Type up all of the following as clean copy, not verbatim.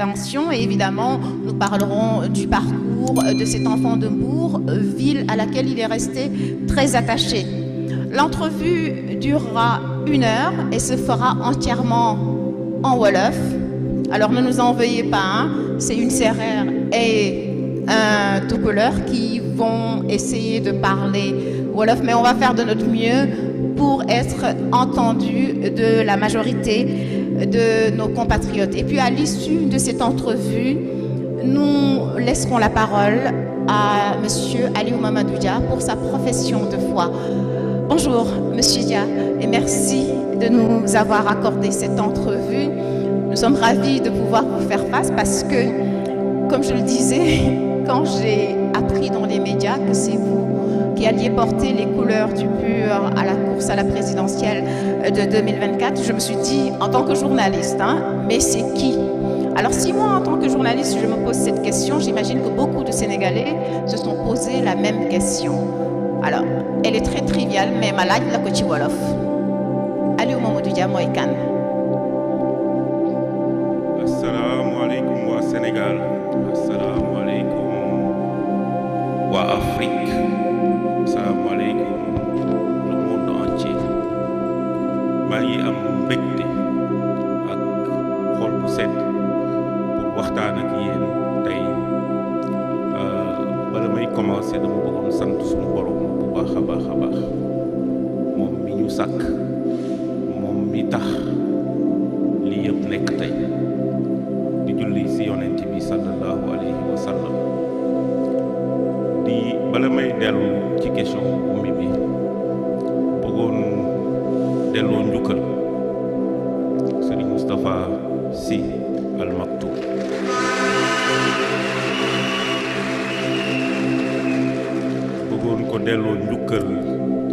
Et évidemment, nous parlerons du parcours de cet enfant de Mbour, ville à laquelle il est resté très attaché. L'entrevue durera 1 heure et se fera entièrement en Wolof. Alors ne nous en veuillez pas, hein, c'est une Sérère et un Toucouleur qui vont essayer de parler Wolof, mais on va faire de notre mieux pour être entendus de la majorité de nos compatriotes. Et puis à l'issue de cette entrevue, nous laisserons la parole à Monsieur Aliou Mamadou Dia pour sa profession de foi. Bonjour Monsieur Dia et merci de nous avoir accordé cette entrevue. Nous sommes ravis de pouvoir vous faire face parce que, comme je le disais, quand j'ai appris dans les médias que c'est vous qui alliez porter les couleurs du PUR à la course à la présidentielle de 2024, je me suis dit, en tant que journaliste, mais c'est qui? Alors si moi, en tant que journaliste, je me pose cette question, j'imagine que beaucoup de Sénégalais se sont posé la même question. Alors, elle est très triviale, mais ma laaj la ko ci wolof. Aliou Mamadou Dia mooy kan? Asalaamaaleykum waa Sénégal, asalaamaaleykum waa Afrique, asalaamaaleykum le monde entier. maa ngi am mbégte ak xol bu sedd pour waxtaan ak yéen tey. bala may commencer dama bëggoon sant suñu borom bu baax a baax a baax moom mi ñu sàkk moom mi tax lii yëpp nekk tey di julli ci yonent bi sallallahu alayhi wa sallam. di bala may dellu ci question ummi bi bëggoon delloo njukkal Serigne Moustapha Sy Al Maktoum. bëggoon ko delloo njukkal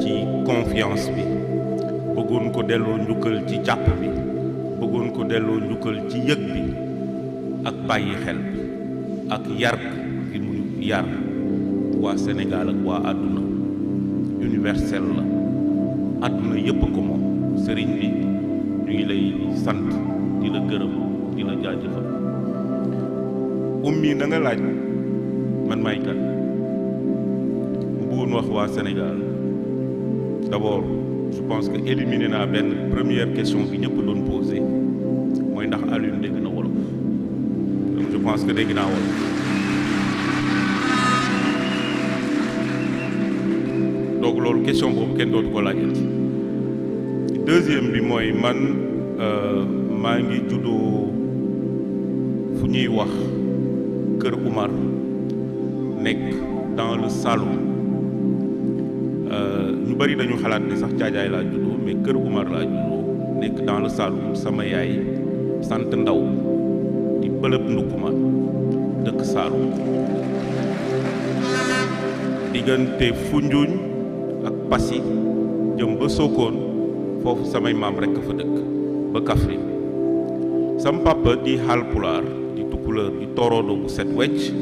ci confiance bi, bëggoon ko delloo njukkal ci jàpp bi, bëggoon ko delloo njukkal ci yëg bi ak bàyyi xel bi ak yar gi mu yar waa Sénégal ak waa àdduna. universel la, àdduna yépp ko moom. sëriñ bi ñu ngi lay sant di la gërëm di la jaajëfal. ummi na nga laaj man may kan bëggoon wax waa Sénégal. d'abord je pense que éliminé naa benn première question bi ñëpp doon posé mooy ndax Alioune dégg na wolof. donc je pense que dégg naa wolof. donc loolu question boobu kenn dootu ko laajati. deuxième bi mooy man maa ngi juddoo fu ñuy wax Kër Oumar nekk dans le Saloum. ñu bari dañu xalaat ni sax Caajaay laa juddoo mais Kër Oumar laa juddoo nekk dans le Saloum. sama yaay sant Ndaw di bëlëb Ndoukoumane dëkk Saloum. diggante Foundiougne ak Passy jëm ba Sokone foofu samay maam rekk fa dëkk ba Kaffrine. sam papa di Haalpulaar di Tukulóor di Torodo bu set wecc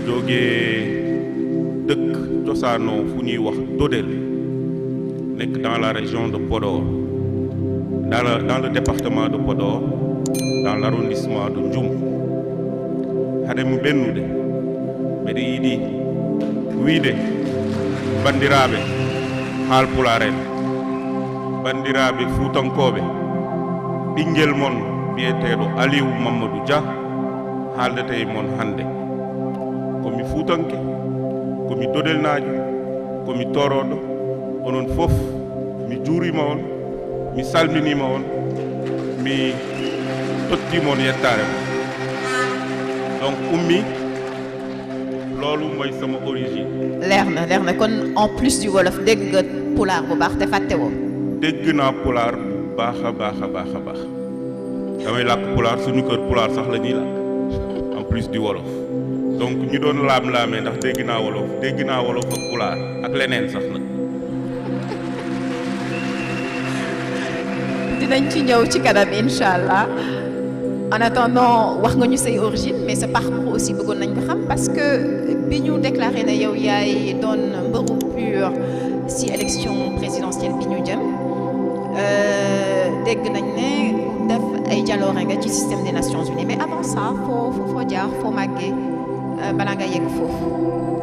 jógee dëkk cosaanoo fu ñuy wax Dodel nekk dans la région de Podor, dans le département de Podor, dans l'arrondissement de Ndioum. haɗemi ɓennude mbeɗe yiɗi wiide bandiraɓe Haalpulaar en, bandiraɓe Fuutankoɓe, ɓinguel mon biyeteɗo Aliou Mamadou Dia haaldete e mon hannde. komi Fuutanke, komi Dodelnaajo, komi Toroɗo. onon fof mi juurima on, mi salminima on, mi tottima on yettare mon. donc ummi loolu mooy sama origine. leer na kon en plus du wolof dégg nga pulaar bu baax te fàtte woo. dégg naa pulaar bu baax a baax a baax a baax. damay làkk pulaar, suñu kër pulaar sax la ñuy làkk en plus du wolof. donc ñu doon laam-laamee ndax dégg naa wolof ak pulaar ak leneen sax nag. dinañ ci ñëw ci kanam incha allah. en attendant wax nga ñu say origine mais sa parcours aussi bëggoon nañ ko xam parce que bi ñu déclaré ne yow yaay doon mbëru PUR si élection présidentielle bi ñu jëm dégg nañ ne def ay jaloore nga ci système des Nations Unies mais avant ça faut jaar faut màggee bala nga yegg foofu